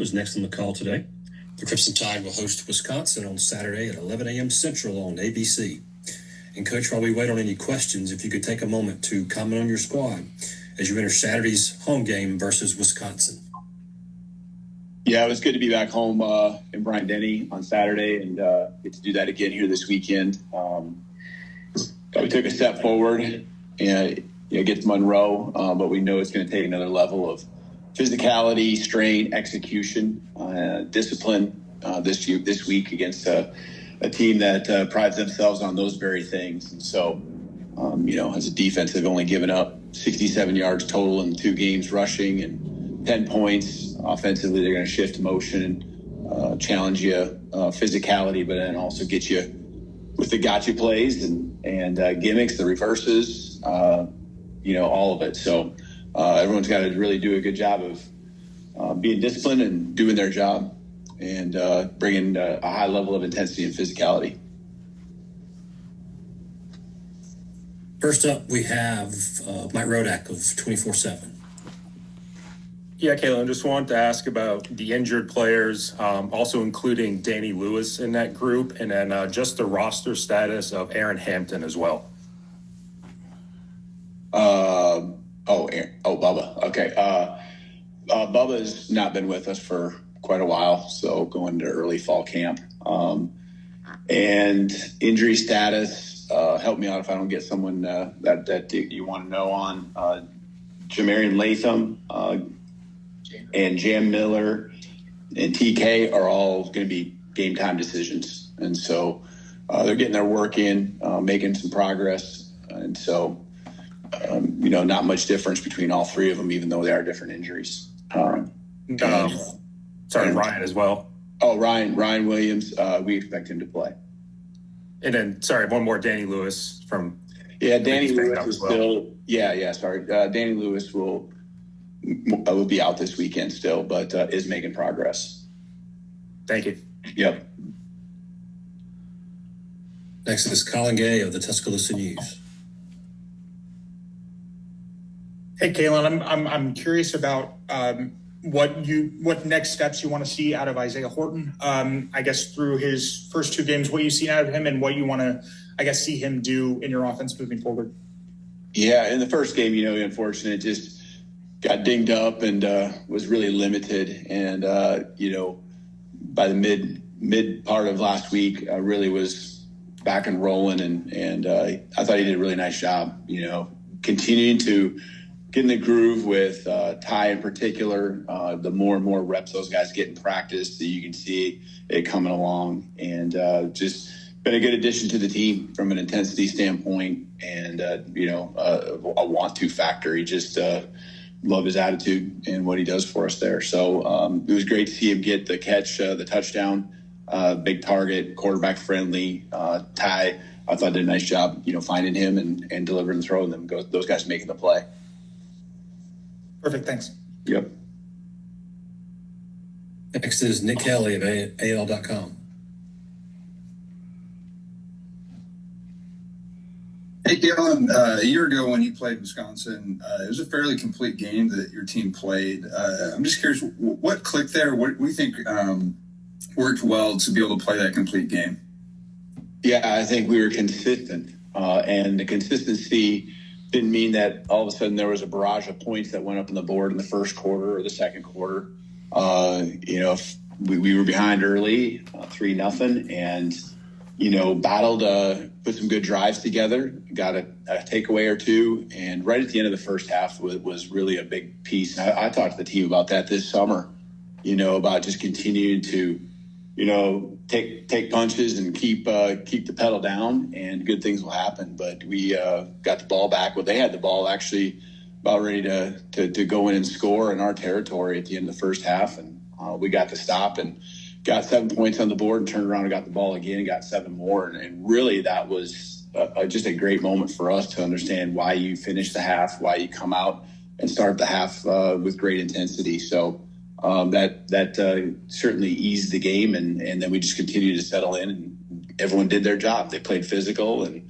is next on the call today. The Crimson Tide will host Wisconsin on Saturday at 11 a.m. Central on ABC. And, Coach, while we wait on any questions, if you could take a moment to comment on your squad as you enter Saturday's home game versus Wisconsin. Yeah, it was good to be back home in Bryant-Denny on Saturday and get to do that again here this weekend. We took a step forward and get to Monroe, but we know it's going to take another level of physicality, strain, execution, discipline this week against a team that prides themselves on those very things. And so, as a defense, they've only given up 67 yards total in 2 games rushing and 10 points. Offensively, they're going to shift motion, challenge you, physicality, but then also get you with the gotcha plays and gimmicks, the reverses, all of it. So everyone's got to really do a good job of being disciplined and doing their job and bringing a high level of intensity and physicality. First up, we have Mike Rodak of 24/7. Yeah, Kalen, just wanted to ask about the injured players, also including Danny Lewis in that group, and then just the roster status of Aaron Hampton as well. Bubba. Okay. Bubba's not been with us for quite a while, so going to early fall camp. And injury status, help me out if I don't get someone that you want to know on. Jamarian Latham, and Jam Miller and TK are all going to be game time decisions. And so they're getting their work in, making some progress. And so, not much difference between all 3 of them, even though they are different injuries. Ryan as well. Oh, Ryan Williams, we expect him to play. And then, one more, Danny Lewis from. Yeah, Danny Lewis is still. Danny Lewis will be out this weekend still, but is making progress. Thank you. Yep. Next is Colin Gay of the Tuscaloosa News. Hey, Kalen, I'm curious about what next steps you want to see out of Isaiah Horton. I guess through his first 2 games, what you've seen out of him and what you want to, see him do in your offense moving forward. Yeah, in the first game, unfortunate, just got dinged up and was really limited. And, by the mid part of last week, really was back and rolling. And I thought he did a really nice job, continuing to get in the groove with Ty in particular. The more and more reps those guys get in practice, that you can see it coming along. And just been a good addition to the team from an intensity standpoint and, a want-to factor. He just love his attitude and what he does for us there. So it was great to see him get the catch, the touchdown, big target, quarterback friendly. Ty, I thought did a nice job, finding him and delivering the throw and then those guys making the play. Perfect. Thanks. Yep. Next is Nick Kelly of AL.com. Hey, Kalen, a year ago when you played Wisconsin, it was a fairly complete game that your team played. I'm just curious, what clicked there? What do you think worked well to be able to play that complete game? Yeah, I think we were consistent, and the consistency didn't mean that all of a sudden there was a barrage of points that went up on the board in the first quarter or the second quarter. If we were behind early, 3-0, and battled, put some good drives together, got a takeaway or 2, and right at the end of the first half was really a big piece. And I talked to the team about that this summer, about just continuing to, take punches and keep the pedal down, and good things will happen. But we got the ball back. Well, they had the ball actually about ready to go in and score in our territory at the end of the first half, and we got to stop and got 7 points on the board and turned around and got the ball again and got 7 more. And really that was just a great moment for us to understand why you finish the half, why you come out and start the half with great intensity. So that certainly eased the game. And then we just continued to settle in and everyone did their job. They played physical, and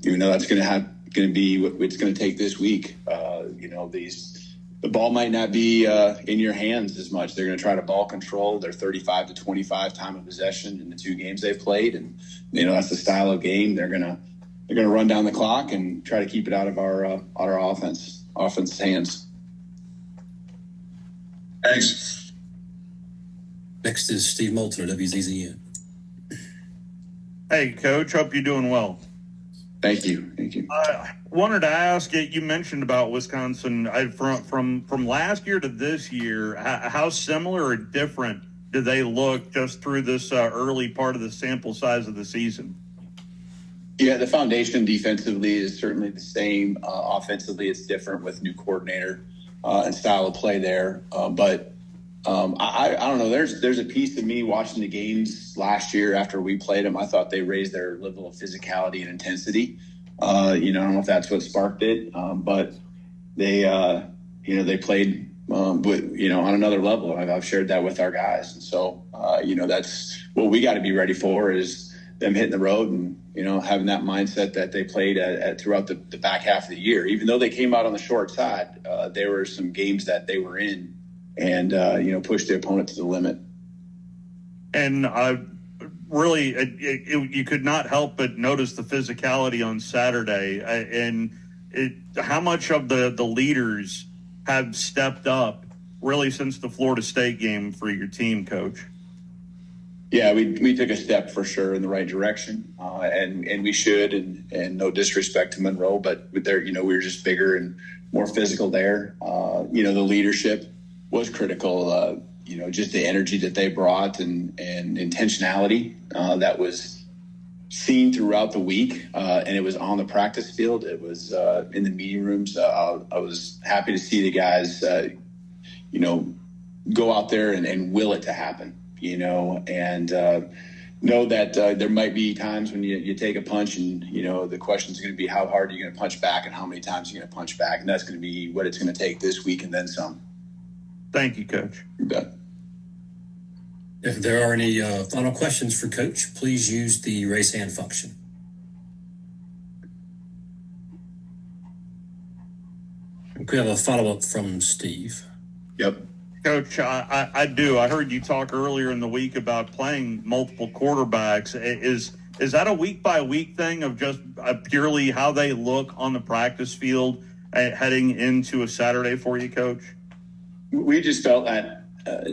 even though that's going to be what it's going to take this week, these the ball might not be in your hands as much. They're going to try to ball control. They're 35 to 25 time of possession in the 2 games they've played, and that's the style of game. They're going to run down the clock and try to keep it out of our offense's hands. Thanks. Next is Steve Moulton at WZZN. Hey, Coach. Hope you're doing well. Thank you. Wanted to ask you. You mentioned about Wisconsin from last year to this year. How similar or different do they look just through this early part of the sample size of the season? Yeah, the foundation defensively is certainly the same. Offensively, it's different with new coordinator and style of play there. But I don't know. There's a piece of me watching the games last year after we played them. I thought they raised their level of physicality and intensity. I don't know if that's what sparked it, but they played on another level. I've shared that with our guys, and so that's what we got to be ready for is them hitting the road and having that mindset that they played at throughout the back half of the year. Even though they came out on the short side, there were some games that they were in and pushed the opponent to the limit. And really, you could not help but notice the physicality on Saturday. And how much of the leaders have stepped up really since the Florida State game for your team, Coach? Yeah, we took a step for sure in the right direction, and we should. And no disrespect to Monroe, but we were just bigger and more physical there. The leadership was critical. Just the energy that they brought and intentionality that was seen throughout the week, and it was on the practice field. It was in the meeting rooms. I was happy to see the guys, go out there and will it to happen. And know that there might be times when you take a punch and, the question is going to be how hard are you going to punch back and how many times you're going to punch back. And that's going to be what it's going to take this week and then some. Thank you, Coach. You bet. If there are any final questions for Coach, please use the raise hand function. We have a follow-up from Steve. Yep. Coach, I do. I heard you talk earlier in the week about playing multiple quarterbacks. Is that a week-by-week thing of just purely how they look on the practice field heading into a Saturday for you, Coach? We just felt that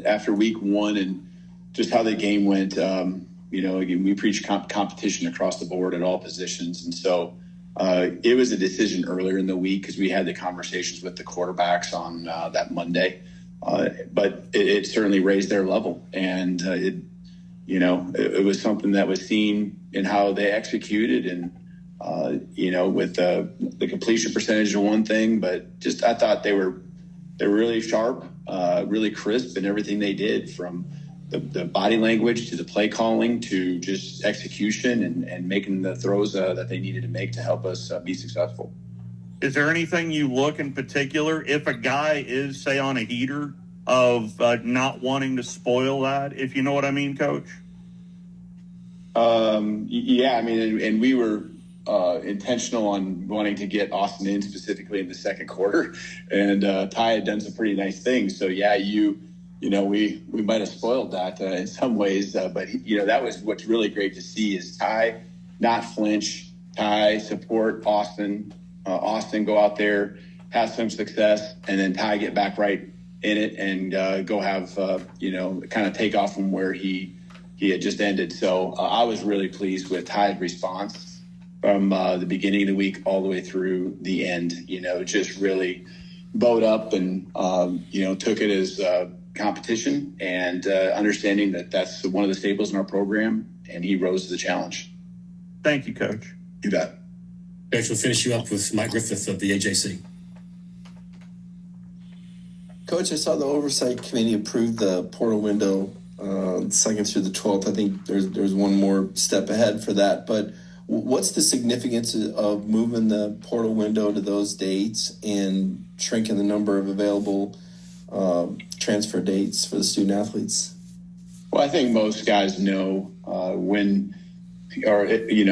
after week one and just how the game went, again, we preach competition across the board at all positions. And so it was a decision earlier in the week because we had the conversations with the quarterbacks on that Monday. But it certainly raised their level. And, it was something that was seen in how they executed and, with the completion percentage of one thing. But just I thought they were really sharp, really crisp in everything they did, from the body language to the play calling to just execution and making the throws that they needed to make to help us be successful. Is there anything you look in particular if a guy is, say, on a heater of not wanting to spoil that, if you know what I mean, Coach? Yeah, and we were intentional on wanting to get Austin in specifically in the second quarter, and Ty had done some pretty nice things. So yeah, we might have spoiled that in some ways, but that was what's really great to see is Ty not flinch, Ty support Austin go out there, have some success, and then Ty get back right in it and go have kind of take off from where he had just ended. So I was really pleased with Ty's response from the beginning of the week all the way through the end. Just really bowed up and took it as competition and understanding that that's one of the staples in our program, and he rose to the challenge. Thank you, Coach. You bet. Coach, we'll finish you up with Mike Griffith of the AJC. Coach, I saw the oversight committee approve the portal window 2nd through the 12th. I think there's one more step ahead for that. But what's the significance of moving the portal window to those dates and shrinking the number of available transfer dates for the student athletes? Well, I think most guys know when, or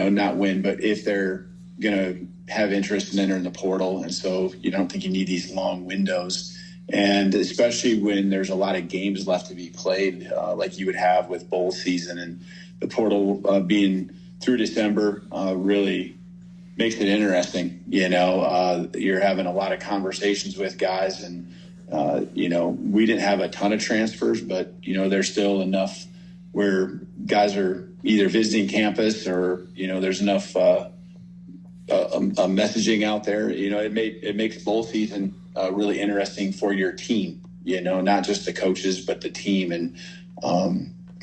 not when, but if they're going to have interest in entering the portal. And so you don't think you need these long windows. And especially when there's a lot of games left to be played, like you would have with bowl season, and the portal being through December really makes it interesting. You're having a lot of conversations with guys, and we didn't have a ton of transfers, but there's still enough where guys are either visiting campus or there's enough messaging out there. It makes bowl season really interesting for your team. Not just the coaches but the team, and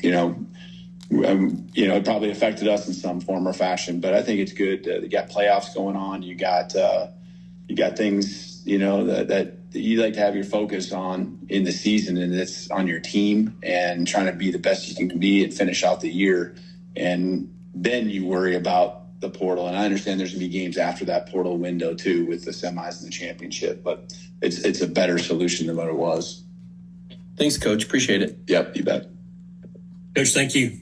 it probably affected us in some form or fashion. But I think it's good. You got playoffs going on. You got things that you like to have your focus on in the season, and it's on your team and trying to be the best you can be and finish out the year. And then you worry about the portal. And I understand there's going to be games after that portal window too, with the semis and the championship, but it's a better solution than what it was. Thanks, Coach. Appreciate it. Yep, you bet. Coach, thank you.